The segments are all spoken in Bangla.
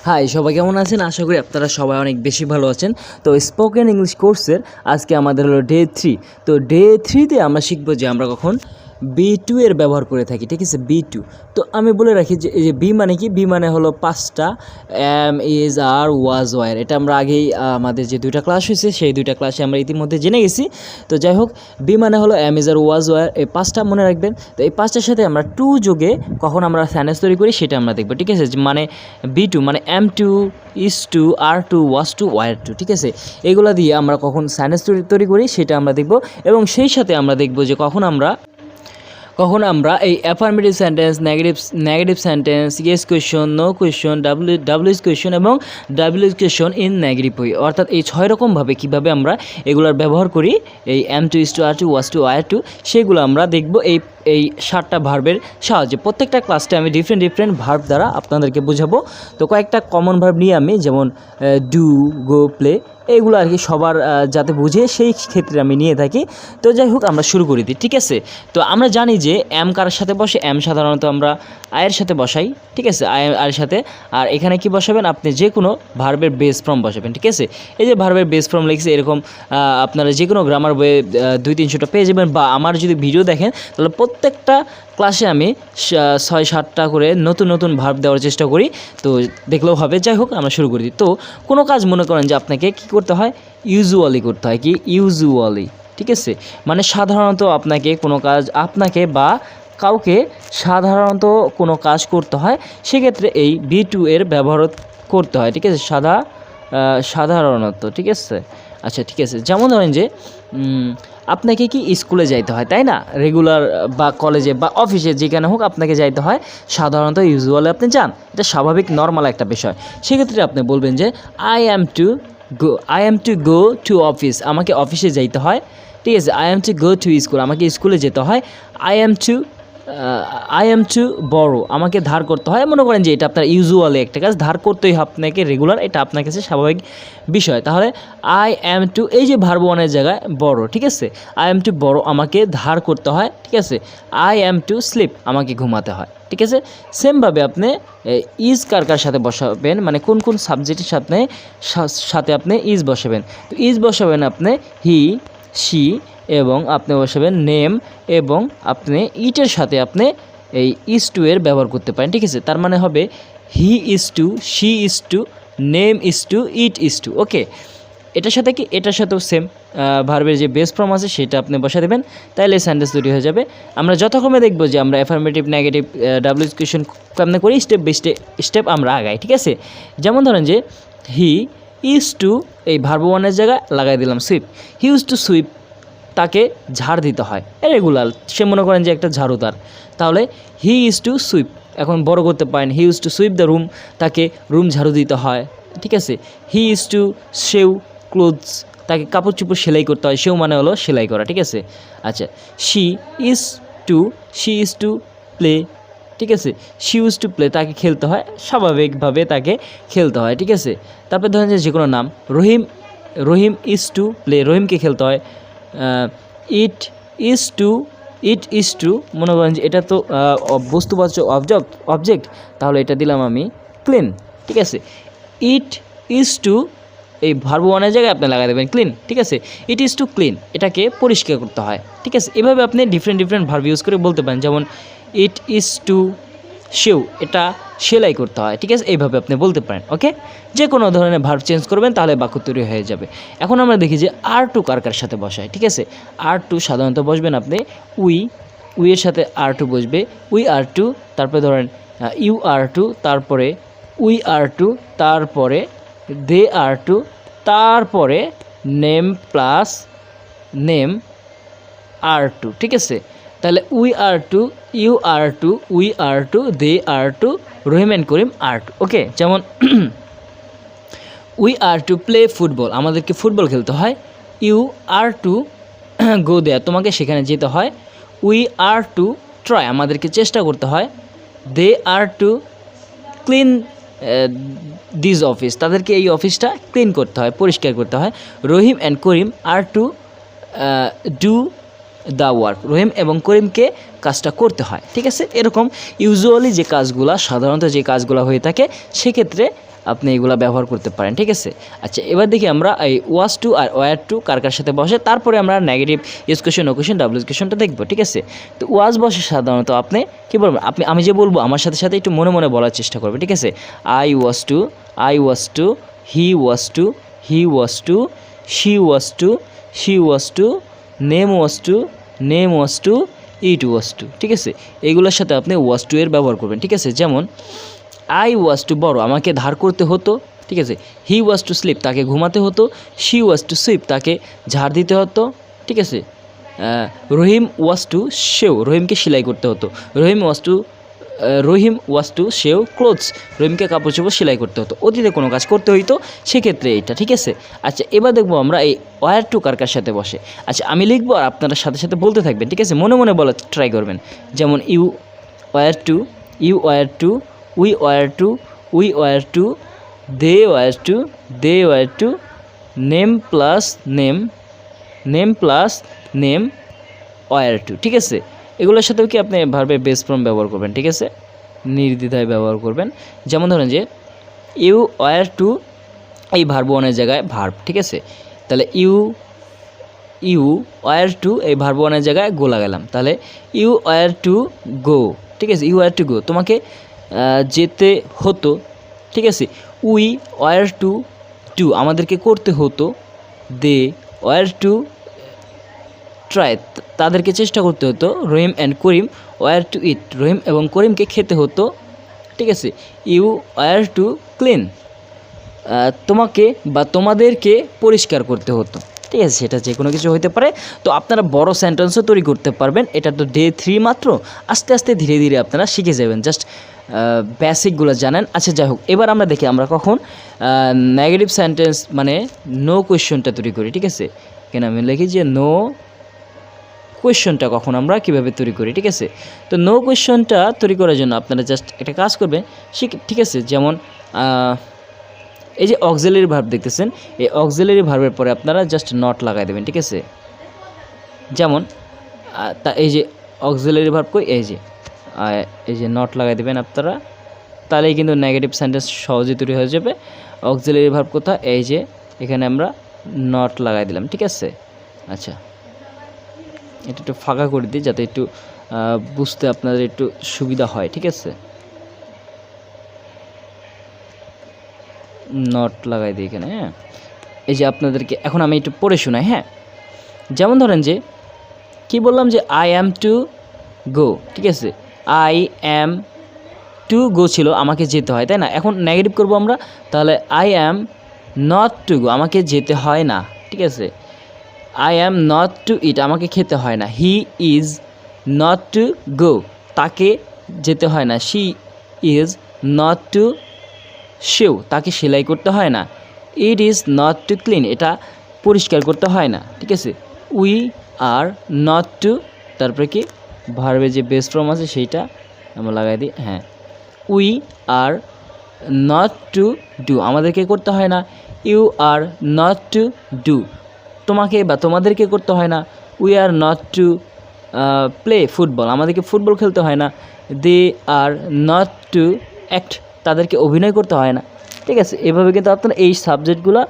হাই, সবাই কেমন আছেন? আশা করি আপনারা সবাই অনেক বেশি ভালো আছেন। তো স্পোকেন ইংলিশ কোর্সের আজকে আমাদের হলো ডে 3। তো ডে 3তে আমরা শিখবো যে আমরা কখন B2 এর ব্যবহার করে থাকি, ঠিক আছে? B2। তো আমি বলে রাখি যে এই যে বি মানে কি, বি মানে হলো পাঁচটা am, is, are, was, were. এটা আমরা আগেই আমাদের যে দুইটা ক্লাস হয়েছে সেই দুইটা ক্লাসে আমরা ইতিমধ্যে জেনে গেছি। তো যাই হোক, বি মানে হলো am, is, are, was, were, এই পাঁচটা মনে রাখবেন। তো এই পাঁচটার সাথে আমরা টু যোগে কখন আমরা সেন্টেন্স তৈরি করি সেটা আমরা দেখবো, ঠিক আছে? মানে B2 মানে M2, is2, R2, was2, were2, ঠিক আছে? এইগুলা দিয়ে আমরা কখন সেন্টেন্স তৈরি করি সেটা আমরা দেখব, এবং সেই সাথে আমরা দেখব যে কখন আমরা এই affirmative sentence, negative sentence, yes question, no question, WH question এবং WH question in negative way, অর্থাৎ এই 6 রকমভাবে কীভাবে আমরা এগুলার ব্যবহার করি এই M2, is2, R2, was2, were2, সেগুলো আমরা দেখব এই 7টা ভার্বের সাহায্যে। প্রত্যেকটা ক্লাসটা আমি ডিফারেন্ট ভার্ব দ্বারা আপনাদেরকে বোঝাবো। তো কয়েকটা কমন ভার্ব নিয়ে আমি, যেমন ডু, গো, প্লে, এইগুলো আর কি সবার যাতে বুঝে সেই ক্ষেত্রে আমি নিয়ে থাকি। তো যাই হোক, আমরা শুরু করে দিই, ঠিক আছে? তো আমরা জানি যে এম কার সাথে বসে, এম সাধারণত আমরা আয়ের সাথে বসাই, ঠিক আছে? আয়ের সাথে। আর এখানে কি বসাবেন? আপনি যে কোনো ভার্বের বেস ফর্ম বসাবেন, ঠিক আছে? এই যে ভার্বের বেস ফর্ম লিখছে, এরকম আপনারা যে কোনো গ্রামার বইয়ে 200-300টা পেয়ে যাবেন, বা আমার যদি ভিডিও দেখেন তাহলে প্রত্যেকটা ক্লাসে আমি 6-7টা করে নতুন ভার্ব দেওয়ার চেষ্টা করি, তো দেখলেও হবে। যাই হোক, আমরা শুরু করে দিই। তো কোনো কাজ মনে করেন যে আপনাকে কী করতে হয়, ইউজুয়ালি করতে হয়। কি ইউজুয়ালি, ঠিক আছে? মানে সাধারণত আপনাকে কোনো কাজ, আপনাকে বা কাউকে সাধারণত কোনো কাজ করতে হয়, সেক্ষেত্রে এই B2 এর ব্যবহার করতে হয়, ঠিক আছে? সাধারণত, ঠিক আছে? আচ্ছা, ঠিক আছে। যেমন ধরেন যে আপনাকে কি স্কুলে যাইতে হয়, তাই না? রেগুলার বা কলেজে বা অফিসে যেখানে হোক আপনাকে যাইতে হয়, সাধারণত ইউজুয়ালি আপনি যান। এটা স্বাভাবিক নর্মাল একটা বিষয়। সেক্ষেত্রে আপনি বলবেন যে I am to go to office, আমাকে অফিসে যাইতে হয়, ঠিক আছে? I am to go to school, আমাকে স্কুলে যেতে হয়। আই অ্যাম টু বড়ো, আমাকে ধার করতে হয়। মনে করেন যে এটা আপনার ইউজুয়ালি একটা কাজ, ধার করতেই আপনাকে রেগুলার, এটা আপনার কাছে স্বাভাবিক বিষয়। তাহলে আই অ্যাম টু, এই যে ভার্ব ওয়ানের জায়গায় বড়ো, ঠিক আছে? আই অ্যাম টু বড়ো, আমাকে ধার করতে হয়, ঠিক আছে? আই অ্যাম টু স্লিপ, আমাকে ঘুমাতে হয়, ঠিক আছে? সেমভাবে আপনি ইজ কার সাথে বসাবেন, মানে কোন সাবজেক্টের সাথে আপনি ইজ বসাবেন। তো ইজ বসাবেন আপনি হি, শি, এবং আপনি বসাবেন নেম, এবং আপনি ইটের সাথে আপনি এই ইজ টু এর ব্যবহার করতে পারেন, ঠিক আছে? তার মানে হবে he is to, she is to, name is to, it is to. Okay, এটার সাথে কি, এটার সাথেও সেম ভার্বের যে বেস ফর্ম আছে সেটা আপনি বসা দেবেন, তাইলে সেন্টেন্স তৈরি হয়ে যাবে। আমরা যতক্ষণে দেখব যে আমরা অ্যাফার্মেটিভ, নেগেটিভ, ডাব্লিউএস কোয়েশ্চন কেমনে করি, স্টেপ বাই স্টেপ আমরা আগাই, ঠিক আছে? যেমন ধরেন যে হি ইজ টু, এই ভার্ব ওয়ানের জায়গায় লাগাই দিলাম sweep. He use to sweep, তাকে ঝাড় দিতে হয় রেগুলার, সে মনে করেন যে একটা ঝাড়ুদার। তাহলে হি ইজ টু সুইপ, এখন বড় করতে পারেন, হি is two sweep the room, তাকে রুম ঝাড়ু দিতে হয়, ঠিক আছে? হি ইজ টু সেও ক্লোথস, তাকে কাপড় চোপড় সেলাই করতে হয়। সেও মানে হলো সেলাই করা, ঠিক আছে? আচ্ছা, শি ইজ টু প্লে, ঠিক আছে? শি ইউজ টু প্লে, তাকে খেলতে হয়, স্বাভাবিকভাবে তাকে খেলতে হয়, ঠিক আছে? তারপর ধরেন যে কোনো নাম, রহিম ইজ টু প্লে, রহিমকে খেলতে হয়। ইট ইজ টু, মনে করেন যে এটা তো বস্তুবাচক অবজেক্ট, তাহলে এটা দিলাম আমি ক্লিন, ঠিক আছে? ইট ইজ টু, এই ভার্ব ওয়ানের জায়গায় আপনি লাগাই দেবেন ক্লিন, ঠিক আছে? ইট ইজ টু ক্লিন, এটাকে পরিষ্কার করতে হয়, ঠিক আছে? এভাবে আপনি ডিফারেন্ট ভার্ব ইউজ করে বলতে পারেন। যেমন ইট ইজ টু সেও, এটা সেলাই করতে হয়, ঠিক আছে? এইভাবে আপনি বলতে পারেন। ওকে, যে কোনো ধরনের ভার্ব চেঞ্জ করবেন, তাহলে বাক্য তৈরি হয়ে যাবে। এখন আমরা দেখি যে R2 কার সাথে বসায়, ঠিক আছে? R2 সাধারণত বসবেন আপনি উই এর সাথে R2 বসবে, উই R2, তারপরে ধরেন ইউ R2, তারপরে উই R2, তারপরে দে R2, তারপরে নেম প্লাস নেম R2, ঠিক আছে? তাহলে we R2, you R2, we R2, they R2, Rahim and Karim R2। Okay, যেমন উই R2 প্লে ফুটবল, আমাদেরকে ফুটবল খেলতে হয়। ইউ R2 গো দেয়ার, তোমাকে সেখানে যেতে হয়। উই R2 ট্রাই, আমাদেরকে চেষ্টা করতে হয়। দে R2 ক্লিন দিস অফিস, তাদেরকে এই অফিসটা ক্লিন করতে হয়, পরিষ্কার করতে হয়। Rahim and Karim R2 do the work, Rahim এবং করিমকে কাজটা করতে হয়। ঠিক আছে, এরকম ইউজুয়ালি যে কাজগুলো, সাধারণত যে কাজগুলো হয়ে থাকে সেক্ষেত্রে আপনি এগুলো ব্যবহার করতে পারেন। ঠিক আছে, আচ্ছা এবার দেখি আমরা এই ওয়াজ টু আর ওয়ার টু কার কার সাথে বসে, তারপরে আমরা negative use question, no question, double use কোয়েশ্চেনটা দেখবো। ঠিক আছে, তো ওয়াজ বসে সাধারণত আপনি কী বলবেন, আমি যে বলবো আমার সাথে সাথে একটু মনে মনে বলার চেষ্টা করবেন। ঠিক আছে, I was to, I was to, he was to, he was to, she was to, she was to, name was to, name was to, it was to. ঠিক আছে, এইগুলোর সাথে আপনি ওয়াজ টু এর ব্যবহার করবেন। ঠিক আছে, যেমন আই ওয়াজ টু বড়, আমাকে ধার করতে হতো। ঠিক আছে, হি ওয়াজ টু স্লিপ, তাকে ঘুমাতে হতো। শি ওয়াজ টু সুইপ, তাকে ঝাড় দিতে হতো। ঠিক আছে, রহিম ওয়াজ টু সেও, রহিমকে সেলাই করতে হতো। রহিম ওয়াজ টু সেও ক্লোথস, রহিমকে কাপড় চোপড় সেলাই করতে হতো। অতীতে কোনো কাজ করতে হইতো, সেক্ষেত্রে এইটা। ঠিক আছে, আচ্ছা এবার দেখবো আমরা এই ওয়ার টু কার কার সাথে বসে। আচ্ছা আমি লিখবো আর আপনারা সাথে সাথে বলতে থাকবেন। ঠিক আছে, মনে মনে বলার ট্রাই করবেন। যেমন you were to, you were to, we were to, we were to, they were to, they were to, name plus name, name plus name were to. ঠিক আছে, এগুলোর সাথেও কি আপনি ভার্বের বেস ফর্ম ব্যবহার করবেন। ঠিক আছে, নির্দ্বিধায় ব্যবহার করবেন। যেমন ধরেন যে ইউ ওয়ার টু, এই ভার্ব ওয়ানের জায়গায় ভার্ব। ঠিক আছে, তাহলে ইউ ওয়ার টু, এই ভার্ব ওয়ানের জায়গায় গো লাগালাম, তাহলে ইউ ওয়ার টু গো। ঠিক আছে, ইউ ওয়ার টু গো, তোমাকে যেতে হতো। ঠিক আছে, উই ওয়ার টু ডু, আমাদেরকে করতে হতো। দে ওয়ার টু ট্রাই, তাদেরকে চেষ্টা করতে হতো। রহিম অ্যান্ড করিম ওয়ার টু ইট, রহিম এবং করিমকে খেতে হতো। ঠিক আছে, ইউ ওয়ার টু ক্লিন, তোমাকে বা তোমাদেরকে পরিষ্কার করতে হতো। ঠিক আছে, সেটা যে কোনো কিছু হতে পারে। তো আপনারা বড় সেন্টেন্সও তৈরি করতে পারবেন। এটা তো ডে 3 মাত্র, আস্তে আস্তে ধীরে ধীরে আপনারা শিখে যাবেন, জাস্ট বেসিকগুলো জানেন। আচ্ছা যাই হোক, এবার আমরা দেখি আমরা কখন নেগেটিভ সেন্টেন্স মানে নো কোয়েশ্চনটা তৈরি করি। ঠিক আছে, কেন আমি লিখি যে নো কোয়েশ্চনটা কখন আমরা কীভাবে তৈরি করি। ঠিক আছে, তো নো কোয়েশ্চনটা তৈরি করার জন্য আপনারা জাস্ট একটা কাজ করবেন। ঠিক আছে, যেমন এই যে অক্সিলারি ভার্ব দেখতেছেন, এই অক্সিলারি ভার্বের পরে আপনারা জাস্ট নট লাগাই দেবেন। ঠিক আছে, যেমন এই যে অক্সিলারি ভার্ব কই, এই যে নট লাগাই দেবেন আপনারা, তাহলেই কিন্তু নেগেটিভ সেন্টেন্স সহজে তৈরি হয়ে যাবে। অক্সিলারি ভার্ব কোথায়, এই যে এখানে আমরা নট লাগাই দিলাম। ঠিক আছে, আচ্ছা এটা একটু ফাঁকা করে দিই যাতে একটু বুঝতে আপনাদের একটু সুবিধা হয়। ঠিক আছে, নট লাগাই দিই এখানে। হ্যাঁ, এই যে আপনাদেরকে এখন আমি একটু পড়ে শোনাই। হ্যাঁ, যেমন ধরেন যে কি বললাম যে আই অ্যাম টু গো। ঠিক আছে, আই অ্যাম টু গো ছিল, আমাকে যেতে হয়, তাই না? এখন নেগেটিভ করব আমরা, তাহলে I am not to go, আমাকে যেতে হয় না। ঠিক আছে, আই অ্যাম নট টু ইট, আমাকে খেতে হয় না। He is not to go, তাকে যেতে হয় না। শি ইজ নট টু সেও, তাকে সেলাই করতে হয় না। It is not to clean, এটা পরিষ্কার করতে হয় না। ঠিক আছে, উই আর নট টু, তারপরে কি ভার্বে যে বেস ফর্ম আছে সেইটা আমরা লাগাই দিই। হ্যাঁ, we are not to do, আমাদেরকে করতে হয় না। You are not to do, তোমাকে বা তোমাদেরকে করতে হয় না। We are not to play football, আমাদেরকে ফুটবল খেলতে হয় না। They are not to act, তাদেরকে অভিনয় করতে হয় না। ঠিক আছে, এভাবে কিন্তু আপনারা এই সাবজেক্টগুলো,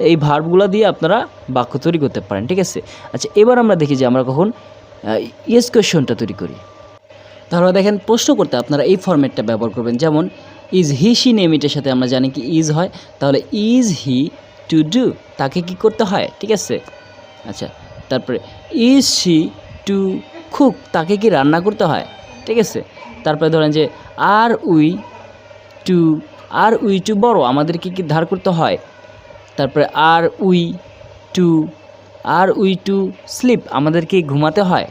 এই ভার্বগুলো দিয়ে আপনারা বাক্য তৈরি করতে পারেন। ঠিক আছে, আচ্ছা এবার আমরা দেখি যে আমরা কখন ইয়েস কোয়েশ্চনটা তৈরি করি। তাহলে দেখেন, প্রশ্ন করতে আপনারা এই ফরম্যাটটা ব্যবহার করবেন। যেমন ইজ হি শি নেম ইটের সাথে আমরা জানি কি ইজ হয়, তাহলে ইজ হি টু ডু, তাকে কি করতে হয়। ঠিক আছে, আচ্ছা তারপরে ইজ শি টু কুক, তাকে কি রান্না করতে হয়। ঠিক আছে, তারপরে ধরেন যে আর উই টু বড়, আমাদেরকে কি ধার করতে হয়। তারপরে আর উই টু স্লিপ, আমাদেরকে ঘুমাতে হয়।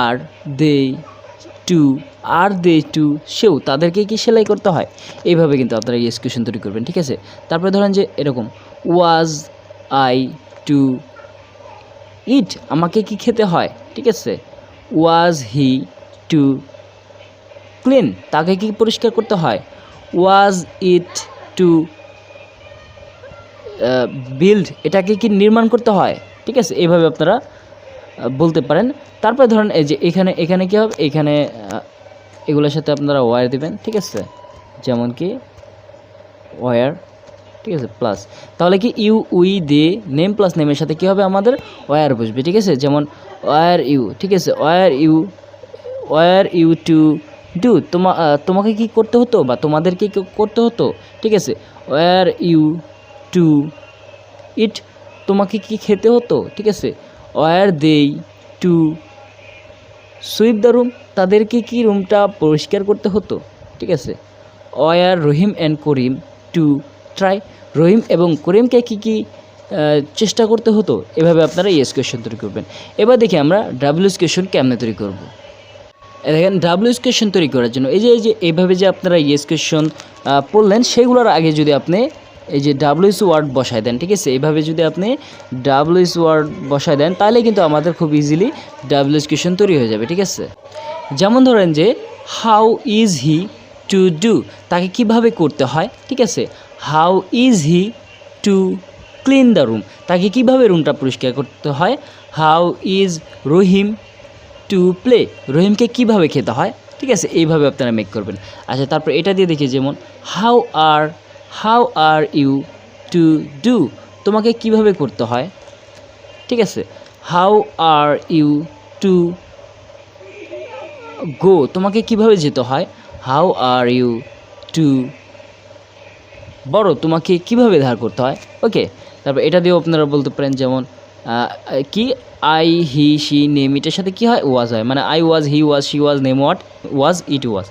আর দে টু সেও, তাদেরকে কি সেলাই করতে হয়। এইভাবে কিন্তু আপনারা ইয়েস কোয়েশ্চন তৈরি করবেন। ঠিক আছে, তারপরে ধরেন যে এরকম ওয়াজ আই টু ইট, আমাকে কি খেতে হয়। ঠিক আছে, ওয়াজ হি টু ক্লিন, তাকে কি পরিষ্কার করতে হয়। ওয়াজ ইট টু বিল্ড, এটাকে কি নির্মাণ করতে হয়। ঠিক আছে, এইভাবে আপনারা বলতে পারেন। তারপরে ধরেন এই যে এখানে কী হবে, এখানে এগুলোর সাথে আপনারা ওয়ার দিবেন, ঠিক আছে, যেমন কি ওয়ার, ঠিক আছে, প্লাস, তাহলে কি you we they name plus নেমের সাথে কী হবে, আমাদের ওয়ার বসবে, ঠিক আছে, যেমন ওয়ার ইউ, ঠিক আছে, ওয়ার ইউ টু ডু, তোমাকে কি করতে হতো বা তোমাদেরকে কি করতে হতো, ঠিক আছে, ওয়ার ইউ টু ইট, তোমাকে কি খেতে হতো, ঠিক আছে, were they to sweep the room, তাদেরকে কি রুমটা পরিষ্কার করতে হতো, ঠিক আছে, were Rahim and Karim to try, Rahim এবং করিমকে কি চেষ্টা করতে হতো। এভাবে আপনারা ইয়েস কোয়েশ্চন তৈরি করবেন। এবার দেখি আমরা ডাব্লিউএস কোয়েশ্চন কেমনে তৈরি করব। দেখেন ডাব্লিউএস কোয়েশ্চন তৈরি করার জন্য এই যে এইভাবে যে আপনারা ইয়েস কোয়েশ্চন পড়লেন, সেগুলোর আগে যদি আপনি এই যে ডাব্লিউএস ওয়ার্ড বসায় দেন, ঠিক আছে, এইভাবে যদি আপনি ডাব্লিউএস ওয়ার্ড বসায় দেন, তাহলে কিন্তু আমাদের খুব ইজিলি ডাব্লিউএস কোয়েশ্চন তৈরি হয়ে যাবে, ঠিক আছে। যেমন ধরেন যে how is he to do, তাকে কিভাবে করতে হয়, ঠিক আছে, how is he to clean the room, তাকে কিভাবে রুমটা পরিষ্কার করতে হয়, how is Rahim to play, রহিমকে কিভাবে খেতে হয়, ঠিক আছে, এইভাবে আপনারা মেক করবেন। আচ্ছা, তারপর এটা দিয়ে দেখি, যেমন how are you to do, তোমাকে কিভাবে করতে হয়, ঠিক আছে, how are you to go, তোমাকে কিভাবে যেতে হয়, হাউ আর ইউ টু বড়, তোমাকে কিভাবে ধার করতে হয়, ওকে। তারপর এটা দিয়েও আপনারা বলতে পারেন, যেমন কি আই হি শি নেম, এটার সাথে কী হয়, ওয়াজ হয়, মানে I was, he was, she was, name what was, it was,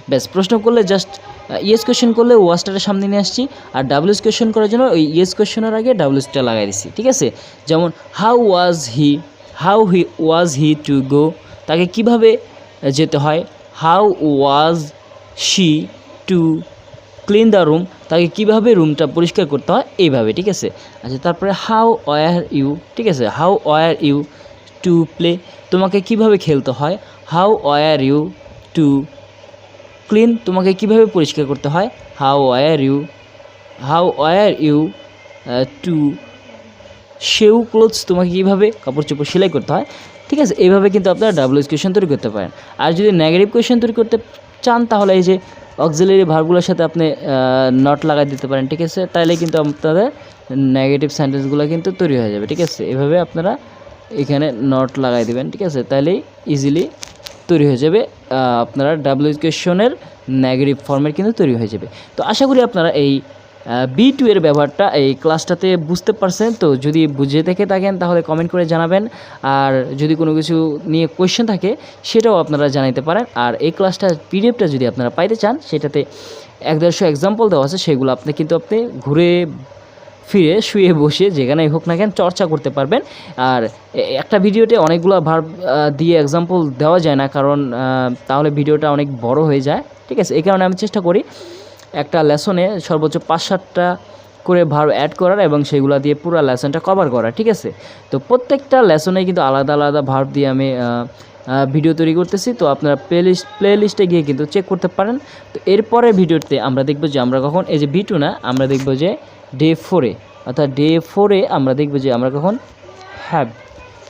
ব্যাস। প্রশ্ন করলে জাস্ট ইয়েস কোয়েশ্চেন করলে ওয়াজটার সামনে নিয়ে আসছি, আর ডাব্লিউএস কোয়েশ্চন করার জন্য ওই ইয়েস কোয়েশ্চনের আগে ডাব্লিউএসটা লাগাই দিচ্ছি, ঠিক আছে। যেমন how was he to go, তাকে কিভাবে যেতে হয়, how was she to clean the room, তাকে কীভাবে রুমটা পরিষ্কার করতে হয়, এইভাবে, ঠিক আছে। আচ্ছা, তারপরে হাউ ওয়ার ইউ, ঠিক আছে, how were you to play, তোমাকে কিভাবে খেলতে হয়, how were you to clean, তোমাকে কিভাবে পরিষ্কার করতে হয়, how were you to sew clothes, তোমাকে কীভাবে কাপড় চোপড় সেলাই করতে হয়, ঠিক আছে। এইভাবে কিন্তু আপনারা ডাব্লিউএস কোয়েশ্চন তৈরি করতে পারেন। আর যদি নেগেটিভ কোয়েশ্চন তৈরি করতে চান, তাহলে এই যে অক্সিলারি ভার্বগুলোর সাথে আপনি নট লাগাই দিতে পারেন, ঠিক আছে, তাইলে কিন্তু আপনাদের নেগেটিভ সেন্টেন্সগুলো কিন্তু তৈরি হয়ে যাবে, ঠিক আছে। এভাবে আপনারা এখানে নট লাগাই দিবেন, ঠিক আছে, তাইলেই ইজিলি তৈরি হয়ে যাবে, আপনারা ডাব্লিউএস কোয়েশ্চনের নেগেটিভ ফর্মের কিন্তু তৈরি হয়ে যাবে। তো আশা করি আপনারা এই B2 এর ব্যবহারটা এই ক্লাসটাতে বুঝতে পারছেন। তো যদি বুঝে থেকে থাকেন তাহলে কমেন্ট করে জানাবেন, আর যদি কোনো কিছু নিয়ে কোয়েশ্চেন থাকে সেটাও আপনারা জানাতে পারেন। আর এই ক্লাসটা পিডিএফটা যদি আপনারা পাইতে চান, সেটাতে 1-150 এক্সাম্পল দেওয়া আছে, সেগুলো আপনি ঘুরে ফিরে শুয়ে বসে যেখানেই হোক না কেন চর্চা করতে পারবেন। আর একটা ভিডিওতে অনেকগুলো ভার্ব দিয়ে এক্সাম্পল দেওয়া যায় না, কারণ তাহলে ভিডিওটা অনেক বড় হয়ে যায়, ঠিক আছে। এই কারণে আমি চেষ্টা করি একটা লেসনে সর্বোচ্চ 5-7টা করে ভার্ব অ্যাড করার এবং সেগুলো দিয়ে পুরো লেসনটা কভার করা, ঠিক আছে। তো প্রত্যেকটা লেসনে কিন্তু আলাদা আলাদা ভার্ব দিয়ে আমি ভিডিও তৈরি করতেছি। তো আপনারা প্লেলিস্টে গিয়ে কিন্তু চেক করতে পারেন। তো এরপরে ভিডিওতে আমরা দেখব যে আমরা কখন এই যে B2 না, আমরা দেখব যে ডে 4-এ, অর্থাৎ ডে 4-এ আমরা দেখব যে আমরা কখন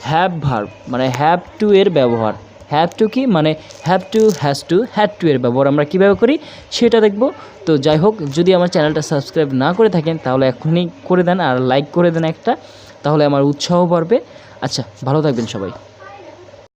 হ্যাভ ভার্ব মানে হ্যাভ টু এর ব্যবহার। হ্যাভ টু কি মানে have to, has to, had to এর ব্যবহার আমরা কীভাবে করি সেটা দেখব। তো যাই হোক, যদি আমার চ্যানেলটা সাবস্ক্রাইব না করে থাকেন তাহলে এখনই করে দেন, আর লাইক করে দেন একটা, তাহলে আমার উৎসাহ বাড়বে। আচ্ছা, ভালো থাকবেন সবাই।